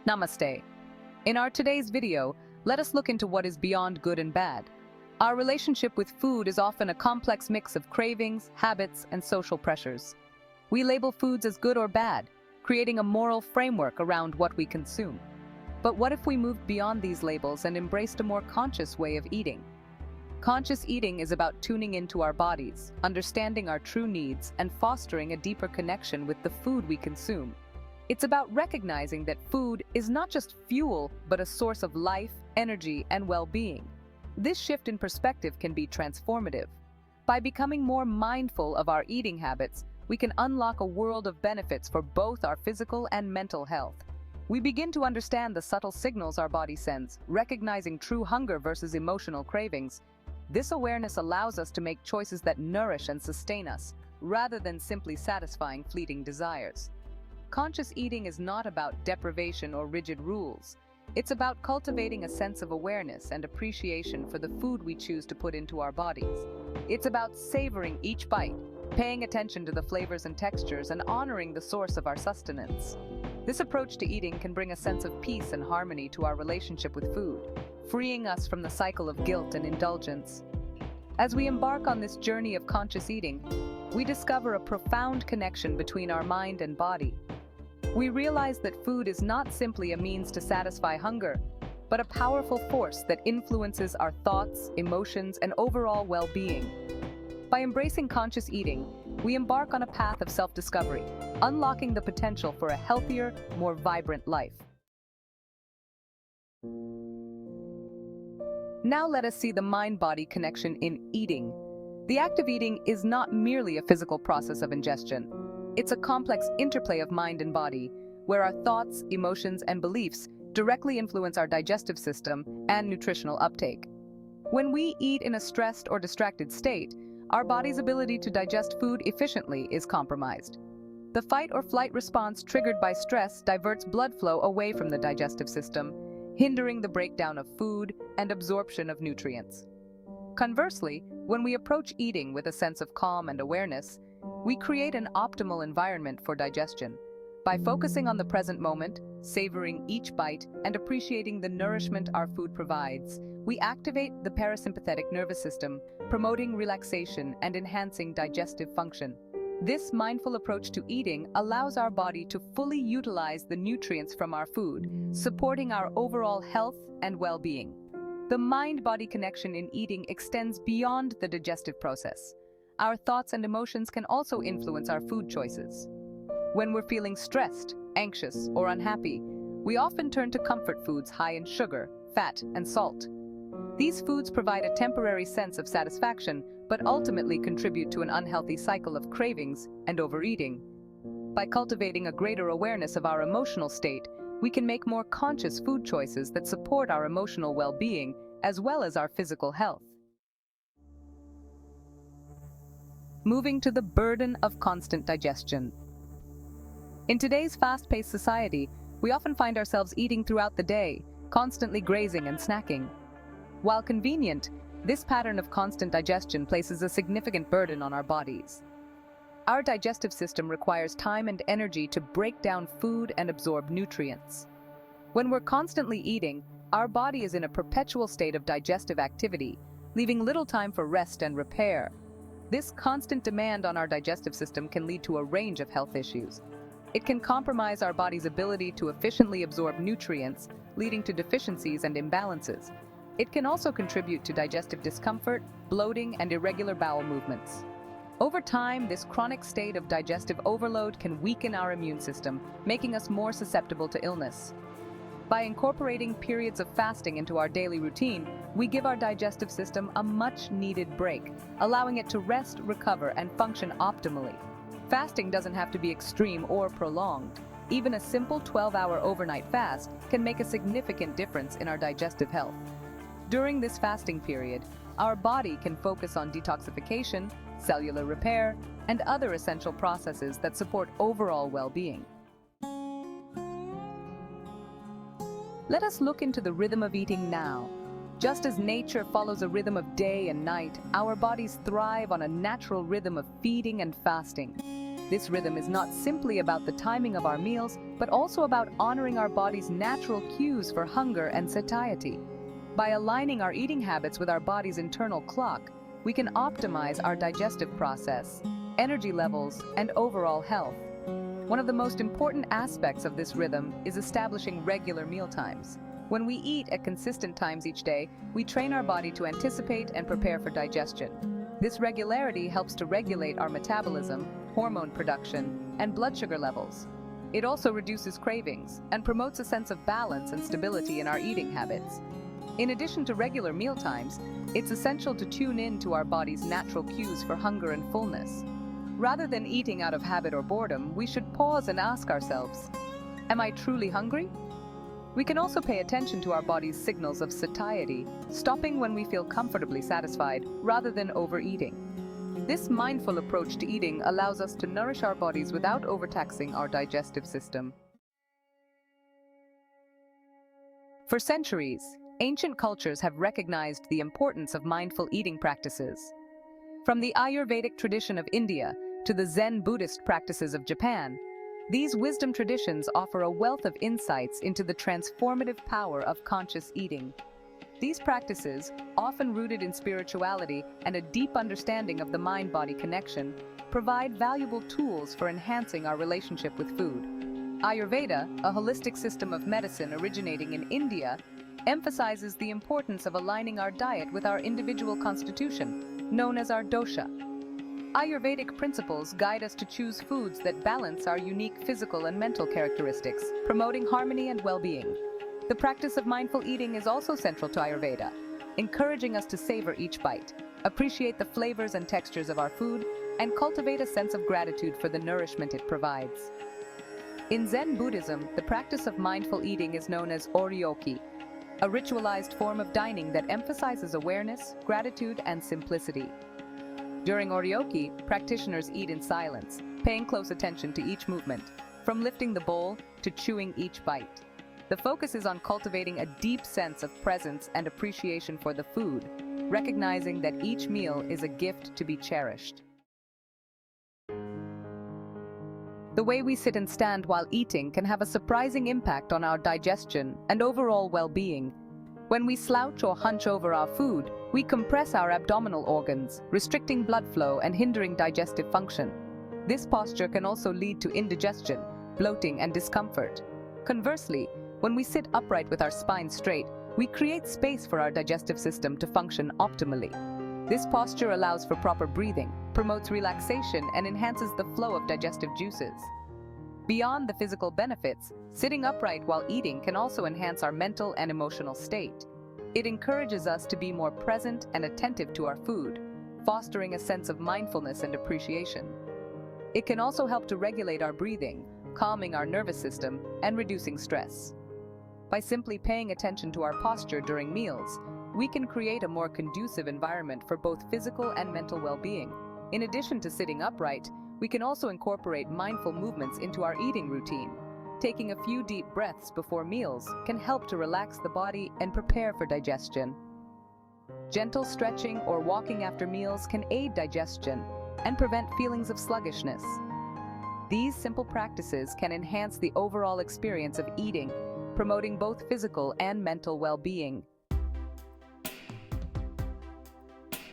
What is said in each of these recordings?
Namaste. In our today's video, let us look into what is beyond good and bad. Our relationship with food is often a complex mix of cravings, habits, and social pressures. We label foods as good or bad, creating a moral framework around what we consume. But what if we moved beyond these labels and embraced a more conscious way of eating? Conscious eating is about tuning into our bodies, understanding our true needs, and fostering a deeper connection with the food we consume. It's about recognizing that food is not just fuel, but a source of life, energy, and well-being. This shift in perspective can be transformative. By becoming more mindful of our eating habits, we can unlock a world of benefits for both our physical and mental health. We begin to understand the subtle signals our body sends, recognizing true hunger versus emotional cravings. This awareness allows us to make choices that nourish and sustain us, rather than simply satisfying fleeting desires. Conscious eating is not about deprivation or rigid rules. It's about cultivating a sense of awareness and appreciation for the food we choose to put into our bodies. It's about savoring each bite, paying attention to the flavors and textures, and honoring the source of our sustenance. This approach to eating can bring a sense of peace and harmony to our relationship with food, freeing us from the cycle of guilt and indulgence. As we embark on this journey of conscious eating, we discover a profound connection between our mind and body. We realize that food is not simply a means to satisfy hunger, but a powerful force that influences our thoughts, emotions, and overall well-being. By embracing conscious eating, we embark on a path of self-discovery, unlocking the potential for a healthier, more vibrant life. Now let us see the mind-body connection in eating. The act of eating is not merely a physical process of ingestion. It's a complex interplay of mind and body, where our thoughts, emotions, and beliefs directly influence our digestive system and nutritional uptake. When we eat in a stressed or distracted state, our body's ability to digest food efficiently is compromised. The fight or flight response triggered by stress diverts blood flow away from the digestive system, hindering the breakdown of food and absorption of nutrients. Conversely, when we approach eating with a sense of calm and awareness, we create an optimal environment for digestion. By focusing on the present moment, savoring each bite, and appreciating the nourishment our food provides, we activate the parasympathetic nervous system, promoting relaxation and enhancing digestive function. This mindful approach to eating allows our body to fully utilize the nutrients from our food, supporting our overall health and well-being. The mind-body connection in eating extends beyond the digestive process. Our thoughts and emotions can also influence our food choices. When we're feeling stressed, anxious, or unhappy, we often turn to comfort foods high in sugar, fat, and salt. These foods provide a temporary sense of satisfaction, but ultimately contribute to an unhealthy cycle of cravings and overeating. By cultivating a greater awareness of our emotional state, we can make more conscious food choices that support our emotional well-being as well as our physical health. Moving to the burden of constant digestion. In today's fast-paced society, we often find ourselves eating throughout the day, constantly grazing and snacking. While convenient, this pattern of constant digestion places a significant burden on our bodies. Our digestive system requires time and energy to break down food and absorb nutrients. When we're constantly eating, our body is in a perpetual state of digestive activity, leaving little time for rest and repair. This constant demand on our digestive system can lead to a range of health issues. It can compromise our body's ability to efficiently absorb nutrients, leading to deficiencies and imbalances. It can also contribute to digestive discomfort, bloating, and irregular bowel movements. Over time, this chronic state of digestive overload can weaken our immune system, making us more susceptible to illness. By incorporating periods of fasting into our daily routine, we give our digestive system a much-needed break, allowing it to rest, recover, and function optimally. Fasting doesn't have to be extreme or prolonged. Even a simple 12-hour overnight fast can make a significant difference in our digestive health. During this fasting period, our body can focus on detoxification, cellular repair, and other essential processes that support overall well-being. Let us look into the rhythm of eating now. Just as nature follows a rhythm of day and night, our bodies thrive on a natural rhythm of feeding and fasting. This rhythm is not simply about the timing of our meals, but also about honoring our body's natural cues for hunger and satiety. By aligning our eating habits with our body's internal clock, we can optimize our digestive process, energy levels, and overall health. One of the most important aspects of this rhythm is establishing regular meal times. When we eat at consistent times each day, we train our body to anticipate and prepare for digestion. This regularity helps to regulate our metabolism, hormone production, and blood sugar levels. It also reduces cravings and promotes a sense of balance and stability in our eating habits. In addition to regular meal times, it's essential to tune in to our body's natural cues for hunger and fullness. Rather than eating out of habit or boredom, we should pause and ask ourselves, am I truly hungry? We can also pay attention to our body's signals of satiety, stopping when we feel comfortably satisfied rather than overeating. This mindful approach to eating allows us to nourish our bodies without overtaxing our digestive system. For centuries, ancient cultures have recognized the importance of mindful eating practices. From the Ayurvedic tradition of India to the Zen Buddhist practices of Japan, these wisdom traditions offer a wealth of insights into the transformative power of conscious eating. These practices, often rooted in spirituality and a deep understanding of the mind-body connection, provide valuable tools for enhancing our relationship with food. Ayurveda, a holistic system of medicine originating in India, emphasizes the importance of aligning our diet with our individual constitution, known as our dosha. Ayurvedic principles guide us to choose foods that balance our unique physical and mental characteristics, promoting harmony and well-being. The practice of mindful eating is also central to Ayurveda, encouraging us to savor each bite, appreciate the flavors and textures of our food, and cultivate a sense of gratitude for the nourishment it provides. In Zen Buddhism, the practice of mindful eating is known as oryoki, a ritualized form of dining that emphasizes awareness, gratitude, and simplicity. During oryoki, practitioners eat in silence, paying close attention to each movement, from lifting the bowl to chewing each bite. The focus is on cultivating a deep sense of presence and appreciation for the food, recognizing that each meal is a gift to be cherished. The way we sit and stand while eating can have a surprising impact on our digestion and overall well-being. When we slouch or hunch over our food, we compress our abdominal organs, restricting blood flow and hindering digestive function. This posture can also lead to indigestion, bloating, and discomfort. Conversely, when we sit upright with our spine straight, we create space for our digestive system to function optimally. This posture allows for proper breathing, promotes relaxation, and enhances the flow of digestive juices. Beyond the physical benefits, sitting upright while eating can also enhance our mental and emotional state. It encourages us to be more present and attentive to our food, fostering a sense of mindfulness and appreciation. It can also help to regulate our breathing, calming our nervous system, and reducing stress. By simply paying attention to our posture during meals, we can create a more conducive environment for both physical and mental well-being. In addition to sitting upright, we can also incorporate mindful movements into our eating routine. Taking a few deep breaths before meals can help to relax the body and prepare for digestion. Gentle stretching or walking after meals can aid digestion and prevent feelings of sluggishness. These simple practices can enhance the overall experience of eating, promoting both physical and mental well-being.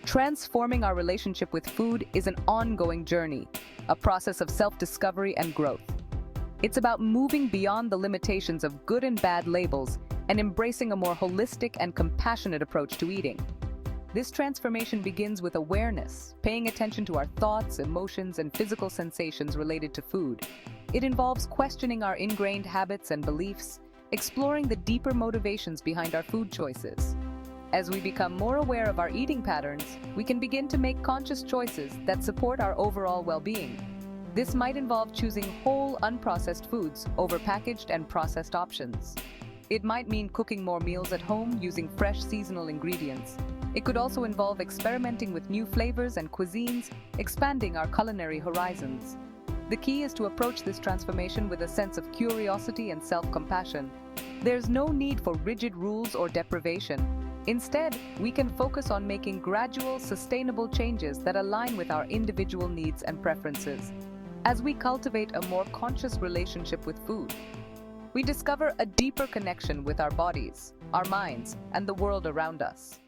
Transforming our relationship with food is an ongoing journey, a process of self-discovery and growth. It's about moving beyond the limitations of good and bad labels and embracing a more holistic and compassionate approach to eating. This transformation begins with awareness, paying attention to our thoughts, emotions, and physical sensations related to food. It involves questioning our ingrained habits and beliefs, exploring the deeper motivations behind our food choices. As we become more aware of our eating patterns, we can begin to make conscious choices that support our overall well-being. This might involve choosing whole, unprocessed foods over packaged and processed options. It might mean cooking more meals at home using fresh seasonal ingredients. It could also involve experimenting with new flavors and cuisines, expanding our culinary horizons. The key is to approach this transformation with a sense of curiosity and self-compassion. There's no need for rigid rules or deprivation. Instead, we can focus on making gradual, sustainable changes that align with our individual needs and preferences. As we cultivate a more conscious relationship with food, we discover a deeper connection with our bodies, our minds, and the world around us.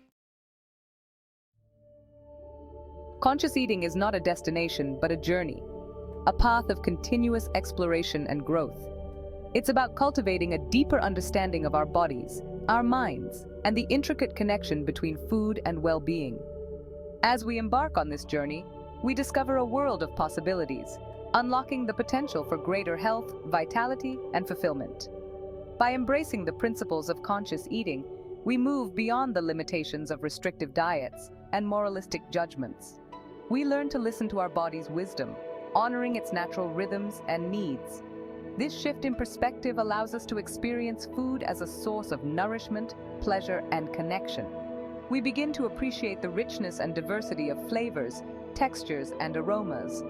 Conscious eating is not a destination, but a journey, a path of continuous exploration and growth. It's about cultivating a deeper understanding of our bodies, our minds, and the intricate connection between food and well-being. As we embark on this journey, we discover a world of possibilities, unlocking the potential for greater health, vitality, and fulfillment. By embracing the principles of conscious eating, we move beyond the limitations of restrictive diets and moralistic judgments. We learn to listen to our body's wisdom, honoring its natural rhythms and needs. This shift in perspective allows us to experience food as a source of nourishment, pleasure, and connection. We begin to appreciate the richness and diversity of flavors, textures, and aromas.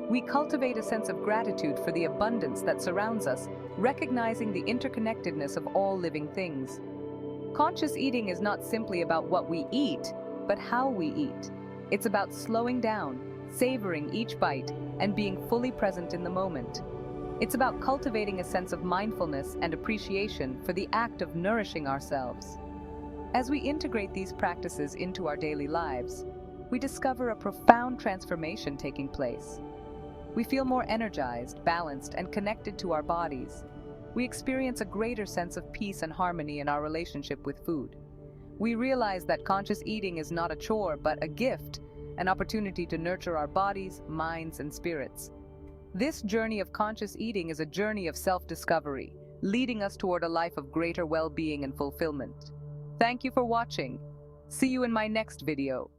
We cultivate a sense of gratitude for the abundance that surrounds us, recognizing the interconnectedness of all living things. Conscious eating is not simply about what we eat, but how we eat. It's about slowing down, savoring each bite, and being fully present in the moment. It's about cultivating a sense of mindfulness and appreciation for the act of nourishing ourselves. As we integrate these practices into our daily lives, we discover a profound transformation taking place. We feel more energized, balanced, and connected to our bodies. We experience a greater sense of peace and harmony in our relationship with food. We realize that conscious eating is not a chore, but a gift, an opportunity to nurture our bodies, minds, and spirits. This journey of conscious eating is a journey of self-discovery, leading us toward a life of greater well-being and fulfillment. Thank you for watching. See you in my next video.